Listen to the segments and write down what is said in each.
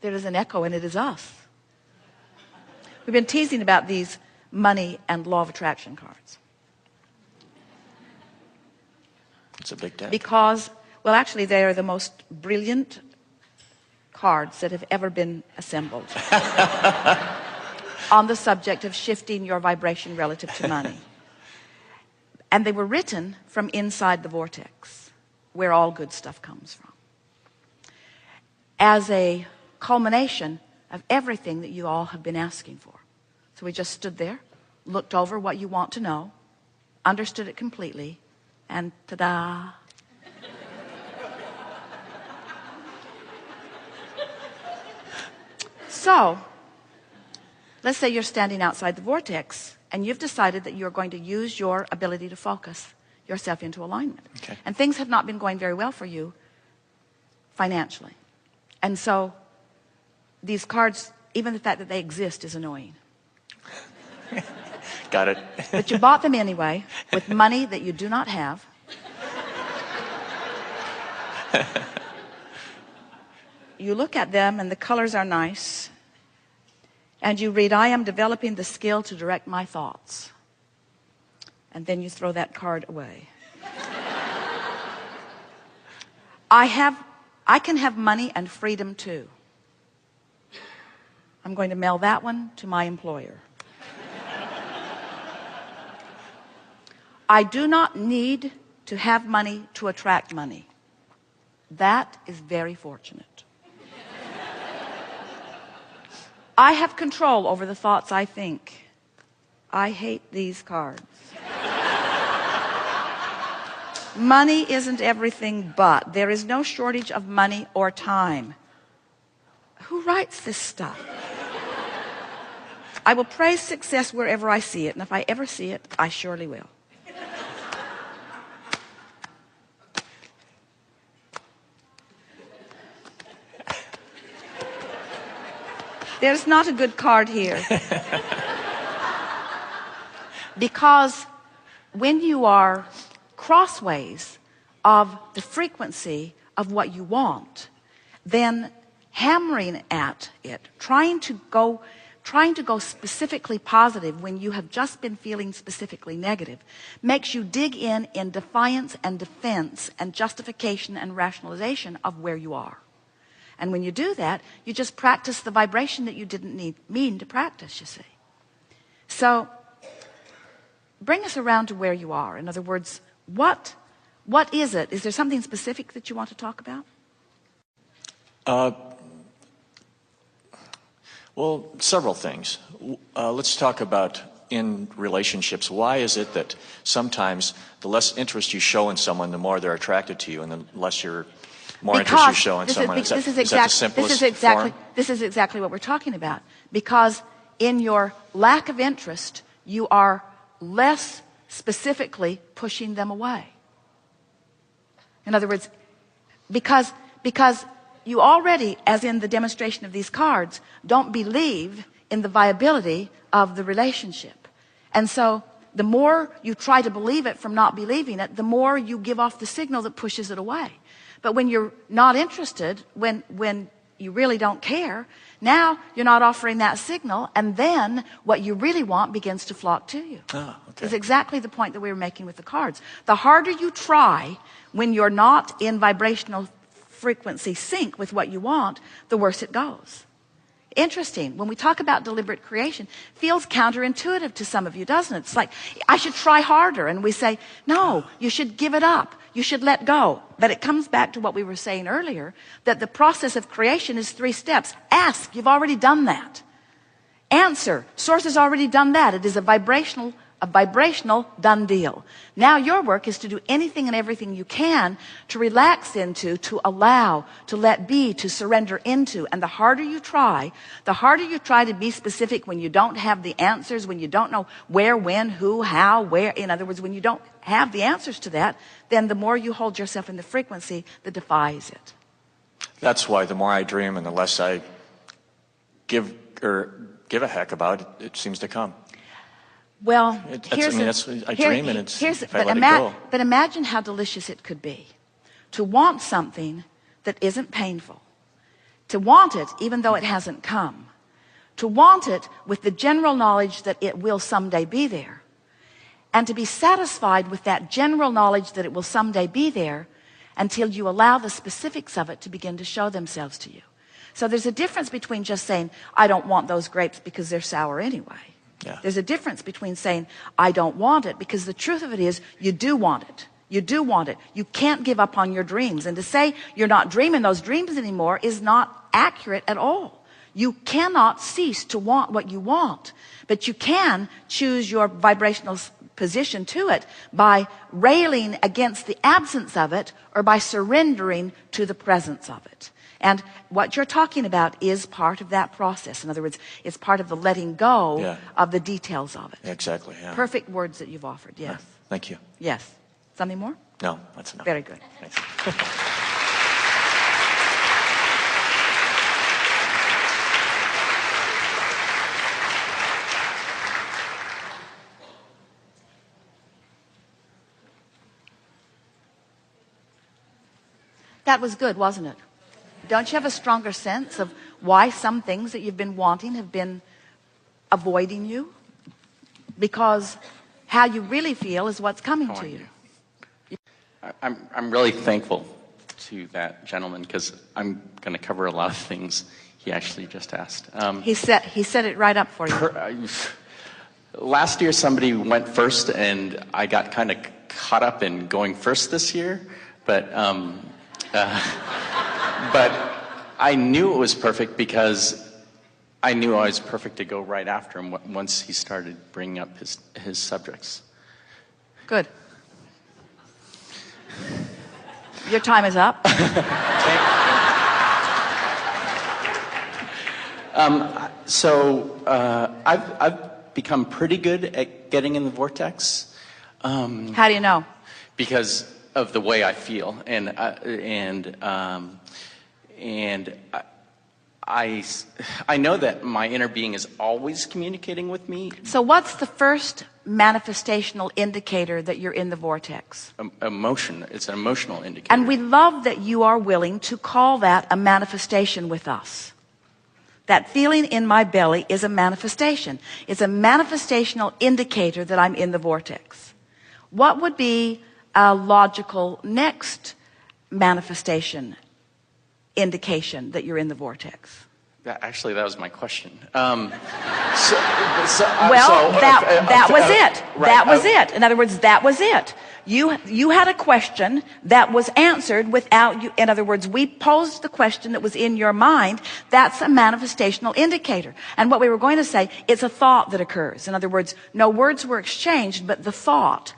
There is an echo, and it is us. We've been teasing about these money and law of attraction cards. It's a big deck. Because, well, actually, they are the most brilliant cards that have ever been assembled on the subject of shifting your vibration relative to money. And they were written from inside the vortex, where all good stuff comes from, as a culmination of everything that you all have been asking for. So we just stood there, looked over what you want to know, understood it completely, and ta-da. So, let's say you're standing outside the vortex and you've decided that you're going to use your ability to focus yourself into alignment. Okay. And things have not been going very well for you financially. And so these cards, even the fact that they exist is annoying. Got it. But you bought them anyway with money that you do not have. You look at them and the colors are nice. And you read, I am developing the skill to direct my thoughts. And then you throw that card away. I can have money and freedom too. I'm going to mail that one to my employer. I do not need to have money to attract money. That is very fortunate. I have control over the thoughts I think. I hate these cards. Money isn't everything, but there is no shortage of money or time. Who writes this stuff? I will praise success wherever I see it, and if I ever see it, I surely will. There's not a good card here. Because when you are crossways of the frequency of what you want, then hammering at it, trying to go specifically positive when you have just been feeling specifically negative, makes you dig in defiance and defense and justification and rationalization of where you are. And when you do that, you just practice the vibration that you didn't mean to practice, you see. So bring us around to where you are. In other words, what is it? Is there something specific that you want to talk about? Well, several things. Let's talk about in relationships. Why is it that sometimes the less interest you show in someone, the more they're attracted to you, and the less more interest you show in someone? Is that the simplest form? This is exactly what we're talking about. Because in your lack of interest, you are less specifically pushing them away. In other words, because you already, as in the demonstration of these cards, don't believe in the viability of the relationship. And so the more you try to believe it from not believing it, the more you give off the signal that pushes it away. But when you're not interested, when you really don't care, now you're not offering that signal, and then what you really want begins to flock to you. Oh, okay. It's exactly the point that we were making with the cards. The harder you try when you're not in vibrational frequency sync with what you want, the worse it goes. Interesting. When we talk about deliberate creation, feels counterintuitive to some of you, doesn't it? It's like, I should try harder. And we say, no, you should give it up. You should let go. But it comes back to what we were saying earlier, that the process of creation is 3 steps. Ask, you've already done that. Answer, source has already done that. It is a vibrational done deal. Now your work is to do anything and everything you can to relax into, to allow, to let be, to surrender into. And the harder you try to be specific when you don't have the answers, when you don't know where, when, who, how, where. In other words, when you don't have the answers to that, then the more you hold yourself in the frequency that defies it. That's why the more I dream and the less I give a heck about it, it seems to come. Well, I dream and it's if I let it go. But imagine how delicious it could be to want something that isn't painful, To want it even though it hasn't come. To want it with the general knowledge that it will someday be there. And to be satisfied with that general knowledge that it will someday be there until you allow the specifics of it to begin to show themselves to you. So there's a difference between just saying, I don't want those grapes because they're sour anyway. Yeah. There's a difference between saying, I don't want it, because the truth of it is, you do want it. You do want it. You can't give up on your dreams. And to say you're not dreaming those dreams anymore is not accurate at all. You cannot cease to want what you want, but you can choose your vibrational position to it by railing against the absence of it or by surrendering to the presence of it. And what you're talking about is part of that process. In other words, it's part of the letting go of the details of it. Exactly. Yeah. Perfect words that you've offered. Yes. Thank you. Yes. Something more? No, that's enough. Very good. Thanks. That was good, wasn't it? Don't you have a stronger sense of why some things that you've been wanting have been avoiding you? Because how you really feel is what's coming to you. I'm really thankful to that gentleman, because I'm going to cover a lot of things he actually just asked. He set it right up for you. Last year somebody went first, and I got kind of caught up in going first this year, but I knew it was perfect because I knew I was perfect to go right after him once he started bringing up his subjects. Good. Your time is up. I've become pretty good at getting in the vortex. How do you know? Because of the way I feel, and I know that my inner being is always communicating with me. So what's the first manifestational indicator that you're in the vortex? Emotion. It's an emotional indicator. And we love that you are willing to call that a manifestation with us. That feeling in my belly is a manifestation. It's a manifestational indicator that I'm in the vortex. What would be a logical next manifestation indication that you're in the vortex? Actually, that was my question. That was it. Right. That was it. In other words, that was it. You had a question that was answered without you. In other words, we posed the question that was in your mind. That's a manifestational indicator. And what we were going to say, it's a thought that occurs. In other words, no words were exchanged, but the thought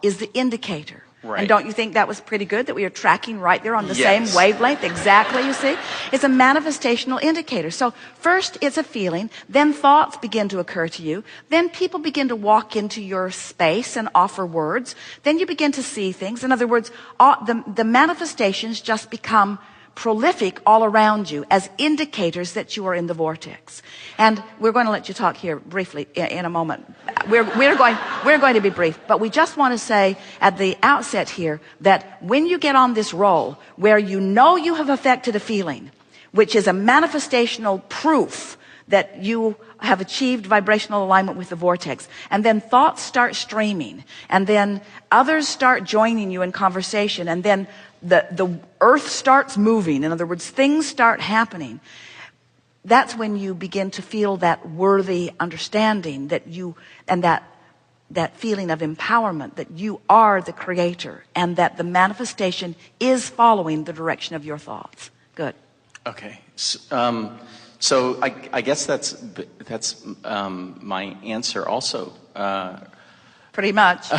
is the indicator. Right. And don't you think that was pretty good, that we are tracking right there on the same wavelength? Exactly, you see? It's a manifestational indicator. So first it's a feeling, then thoughts begin to occur to you, then people begin to walk into your space and offer words, then you begin to see things. In other words, the manifestations just become prolific all around you as indicators that you are in the vortex. And we're going to let you talk here briefly in a moment. We're going to be brief, but we just want to say at the outset here that when you get on this roll where you know you have affected a feeling, which is a manifestational proof that you have achieved vibrational alignment with the vortex, and then thoughts start streaming, and then others start joining you in conversation, and then the earth starts moving. In other words, things start happening. That's when you begin to feel that worthy understanding that you, and that feeling of empowerment, that you are the creator and that the manifestation is following the direction of your thoughts. Good. Okay. So I guess that's my answer also. Pretty much.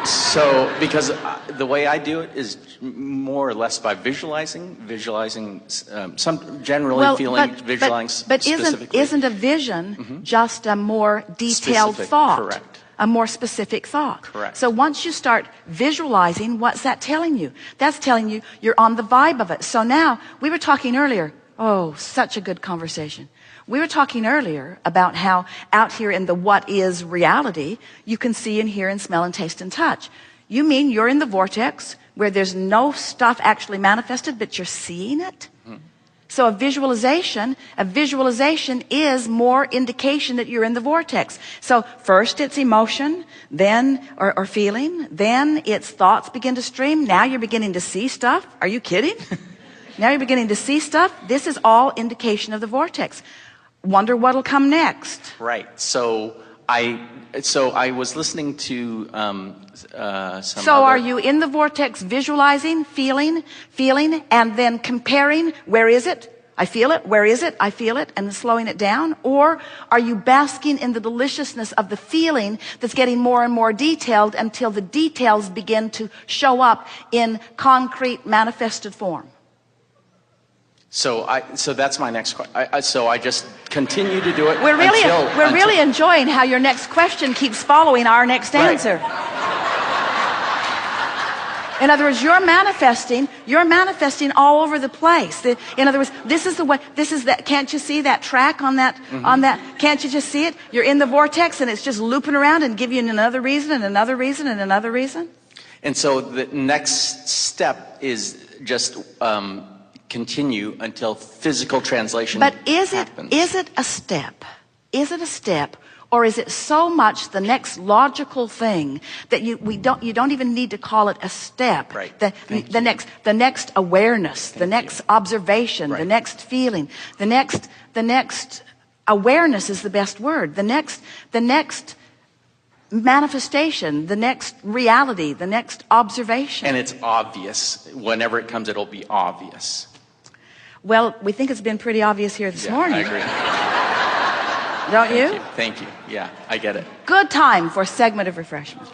So, because the way I do it is more or less by visualizing, some generally visualizing but specifically. isn't a vision just a more detailed thought? Correct. A more specific thought. Correct. So once you start visualizing, what's that telling you? That's telling you you're on the vibe of it. So now, we were talking earlier, oh, such a good conversation. We were talking earlier about how out here in the what is reality, you can see and hear and smell and taste and touch. You mean you're in the vortex where there's no stuff actually manifested, but you're seeing it? So a visualization is more indication that you're in the vortex. So first it's emotion, then, or feeling, then it's thoughts begin to stream. Now you're beginning to see stuff. Are you kidding? Now you're beginning to see stuff. This is all indication of the vortex. Wonder what'll come next. Right. So I was listening to Are you in the vortex visualizing, feeling, and then comparing, where is it? I feel it. Where is it? I feel it, and then slowing it down? Or are you basking in the deliciousness of the feeling that's getting more and more detailed until the details begin to show up in concrete manifested form? So that's my next question. So I just continue to do it. We're really enjoying how your next question keeps following our next answer. In other words, you're manifesting all over the place. In other words, this is that, can't you see that track on that, can't you just see it? You're in the vortex and it's just looping around and giving you another reason and another reason and another reason. And so the next step is just, continue until physical translation happens. Is it a step? Is it a step? Or is it so much the next logical thing that you don't even need to call it a step? Right. The next awareness, the next observation, the next feeling, the next awareness is the best word. The next manifestation, the next reality, the next observation. And it's obvious. Whenever it comes, it'll be obvious. Well, we think it's been pretty obvious here this morning. I agree. Don't you? Thank you. Yeah, I get it. Good time for a segment of refreshment.